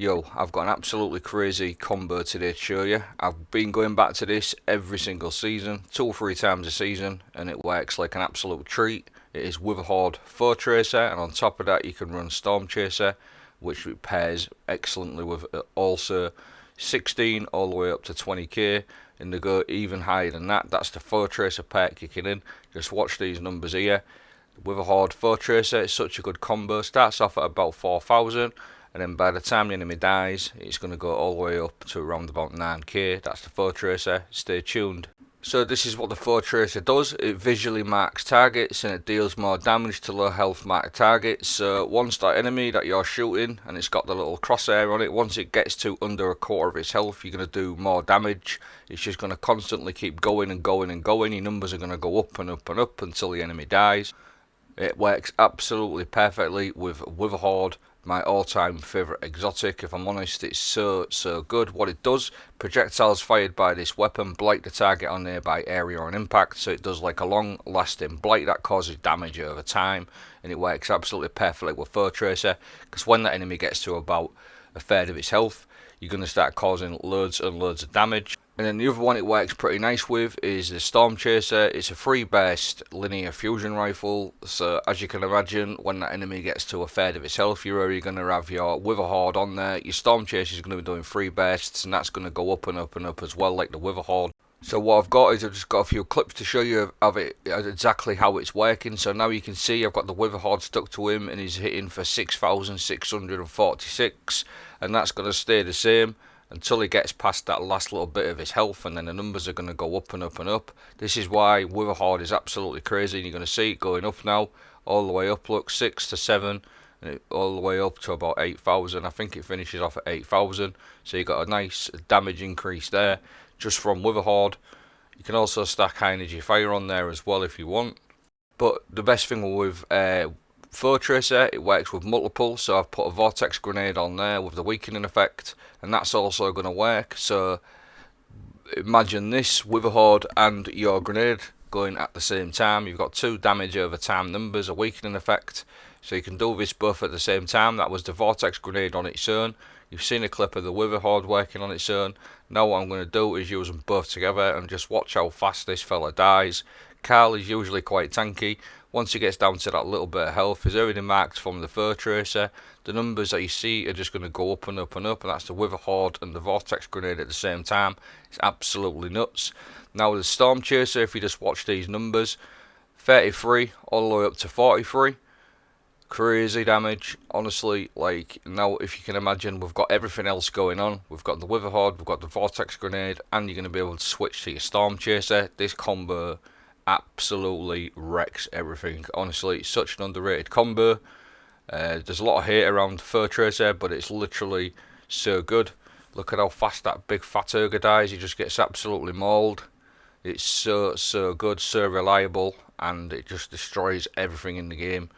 Yo, I've got an absolutely crazy combo today to show you. I've been going back to this every single season, 2 or 3 times a season, and it works like an absolute treat. It is Witherhoard Foetracer, and on top of that you can run Stormchaser, which pairs excellently with also 16 all the way up to 20k, and they go even higher than that. That's the Foetracer pair kicking in. Just watch these numbers here. Witherhoard Foetracer is such a good combo. Starts off at about 4,000, and then by the time the enemy dies, it's going to go all the way up to around about 9k. That's the Foetracer. Stay tuned. So this is what the Foetracer does. It visually marks targets and it deals more damage to low health marked targets. So once that enemy that you're shooting, and it's got the little crosshair on it, once it gets to under a quarter of its health, you're going to do more damage. It's just going to constantly keep going and going and going. Your numbers are going to go up and up and up until the enemy dies. It works absolutely perfectly with Witherhoard, my all-time favourite exotic. If I'm honest, it's so good. What it does, projectiles fired by this weapon blight the target on nearby area on impact, so it does like a long-lasting blight that causes damage over time, and it works absolutely perfectly with Foetracer, because when that enemy gets to about a third of its health, you're going to start causing loads and loads of damage. And then the other one it works pretty nice with is the Stormchaser. It's a free burst linear fusion rifle, so as you can imagine, when that enemy gets to a third of its health, you're already going to have your Witherhoard on there. Your Stormchaser is going to be doing free bursts, and that's going to go up and up and up as well, like the Witherhoard. So what I've got is I've just got a few clips to show you of it, exactly how it's working. So now you can see I've got the Witherhoard stuck to him, and he's hitting for 6,646, and that's going to stay the same until he gets past that last little bit of his health, and then the numbers are going to go up and up and up. This is why Witherhoard is absolutely crazy, and you're going to see it going up now, all the way up, look, 6 to 7, and all the way up to about 8,000. I think it finishes off at 8,000, so you got a nice damage increase there just from Witherhoard. You can also stack high energy fire on there as well if you want. But the best thing with Foetracer, it works with multiple, so I've put a Vortex grenade on there with the weakening effect, and that's also going to work. So imagine this, Witherhoard and your grenade going at the same time. You've got 2 damage over time numbers, a weakening effect, so you can do this both at the same time. That was the Vortex grenade on its own. You've seen a clip of the Witherhoard working on its own. Now what I'm going to do is use them both together and just watch how fast this fella dies. Carl is usually quite tanky. Once he gets down to that little bit of health, he's already marked from the Foetracer. The numbers that you see are just going to go up and up and up, and that's the Witherhoard and the Vortex grenade at the same time. It's absolutely nuts. Now with the Stormchaser, if you just watch these numbers, 33 all the way up to 43. Crazy damage, honestly. Like, now if you can imagine, we've got everything else going on. We've got the Witherhoard, we've got the Vortex grenade, and you're going to be able to switch to your Stormchaser. This combo absolutely wrecks everything. Honestly, it's such an underrated combo. There's a lot of hate around Foetracer, but it's literally so good. Look at how fast that big fat ogre dies. He just gets absolutely mauled. It's so good, so reliable, and it just destroys everything in the game.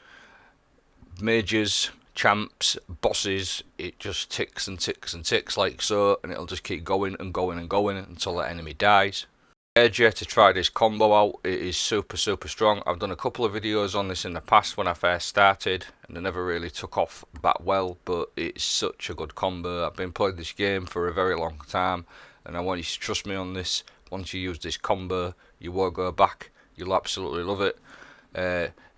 Mages, champs, bosses, it just ticks and ticks and ticks like so, and it'll just keep going and going and going until the enemy dies. I urge you to try this combo out. It is super strong. I've done a couple of videos on this in the past when I first started, and they never really took off that well, but it's such a good combo. I've been playing this game for a very long time, and I want you to trust me on this. Once you use this combo, you won't go back. You'll absolutely love it.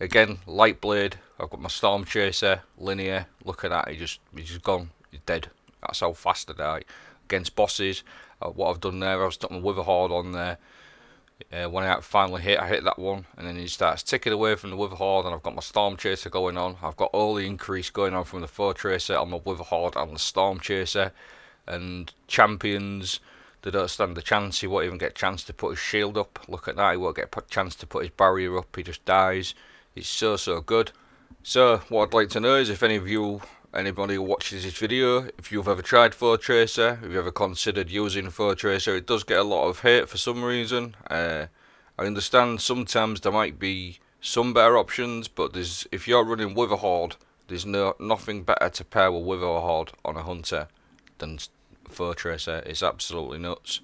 Again, light blade. I've got my Stormchaser linear. Look at that, he's just gone. He's dead. That's how fast I die. Against bosses, what I've done there, I've stuck my Witherhoard on there. When I finally I hit that one, and then he starts ticking away from the Witherhoard, and I've got my Stormchaser going on. I've got all the increase going on from the Foetracer on my Witherhoard and the Stormchaser. And champions, they don't stand a chance. He won't even get a chance to put his shield up. Look at that, he won't get a chance to put his barrier up. He just dies. It's so good. So what I'd like to know is if anybody who watches this video, if you've ever tried Foetracer, if you've ever considered using Foetracer. It does get a lot of hate for some reason. I understand sometimes there might be some better options, but if you're running Witherhoard, there's nothing better to pair with Witherhoard on a hunter than Foetracer. It's absolutely nuts.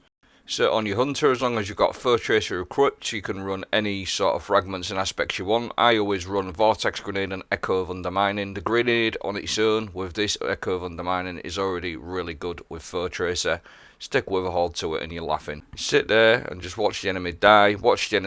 So on your hunter, as long as you've got Foetracer equipped, you can run any sort of fragments and aspects you want. I always run Vortex grenade and Echo of Undermining. The grenade on its own with this Echo of Undermining is already really good with Foetracer. Stick Witherhoard to it and you're laughing. Sit there and just watch the enemy die. Watch the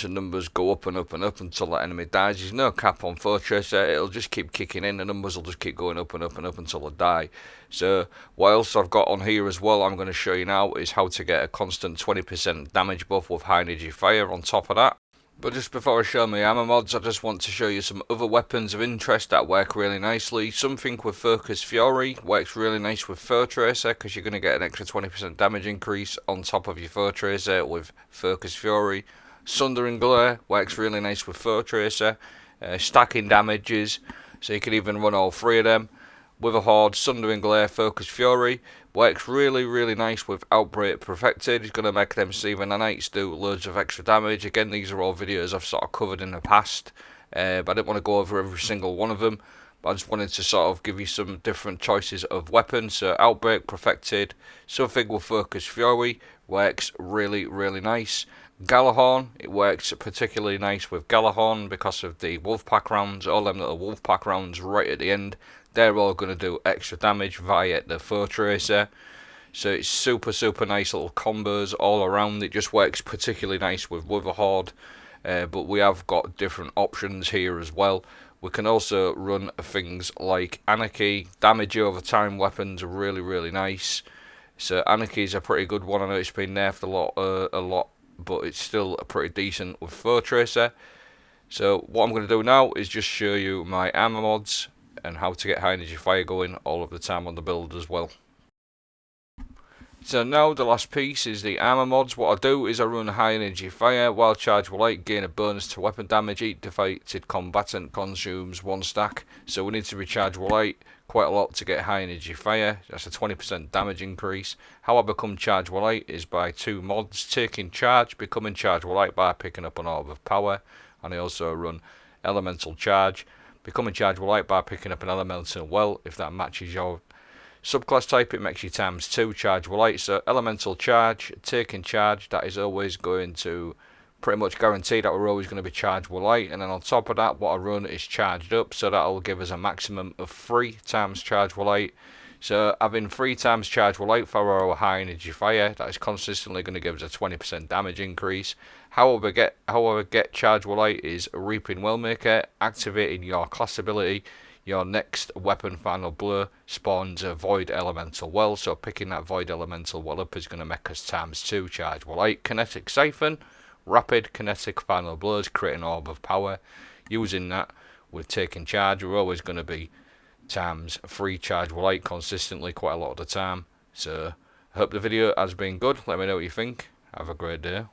numbers go up and up and up until the enemy dies. There's no cap on Foetracer. It'll just keep kicking in. The numbers will just keep going up and up and up until they die. So what else I've got on here as well, I'm going to show you now, is how to get a constant 20% damage buff with high energy fire on top of that. But just before I show my armor mods, I just want to show you some other weapons of interest that work really nicely. Something with Focus Fury works really nice with Foetracer because you're going to get an extra 20% damage increase on top of your Foetracer with Focus Fury. Sundering Glare works really nice with Foetracer. Stacking damages, so you can even run all three of them. Witherhoard, Sundering Glare, Focus Fury works really nice with Outbreak Perfected. It's going to make them Steven Nanites do loads of extra damage. Again, these are all videos I've sort of covered in the past, but I didn't want to go over every single one of them. But I just wanted to sort of give you some different choices of weapons. So Outbreak Perfected, something with Focus Fury works really nice. Galahorn, it works particularly nice with Galahorn because of the Wolfpack rounds, all them little Wolfpack rounds right at the end. They're all going to do extra damage via the Foetracer. So it's super nice little combos all around. It just works particularly nice with Witherhoard. But we have got different options here as well. We can also run things like Anarchy. Damage over time weapons are really nice. So Anarchy is a pretty good one. I know it's been nerfed a lot, but it's still pretty decent with Foetracer. So what I'm going to do now is just show you my armor mods and how to get high energy fire going all of the time on the build as well. So now the last piece is the armor mods. What I do is I run high energy fire, wild charge will light, gain a bonus to weapon damage. Each defeated combatant consumes 1 stack. So we need to recharge will light quite a lot to get high energy fire. That's a 20% damage increase. How I become charge will light is by 2 mods: taking charge, becoming charge will light by picking up an orb of power, and I also run elemental charge. Becoming charge will light by picking up an elemental well. If that matches your subclass type, it makes you ×2 charge will light. So elemental charge, taking charge, that is always going to pretty much guarantee that we're always going to be charge will light. And then on top of that, what I run is charged up, so that will give us a maximum of 3 times charge will light. So having 3 times charge will light for our high energy fire, that is consistently going to give us a 20% damage increase. How I get charge will light is Reaping Wellmaker, activating your class ability. Your next weapon final blow spawns a void elemental well, so picking that void elemental well up is going to make us ×2 charge will light. Kinetic Siphon, rapid kinetic final blows, creating orb of power. Using that with taking charge, we're always going to be ×3 charge will light consistently quite a lot of the time. So I hope the video has been good. Let me know what you think. Have a great day.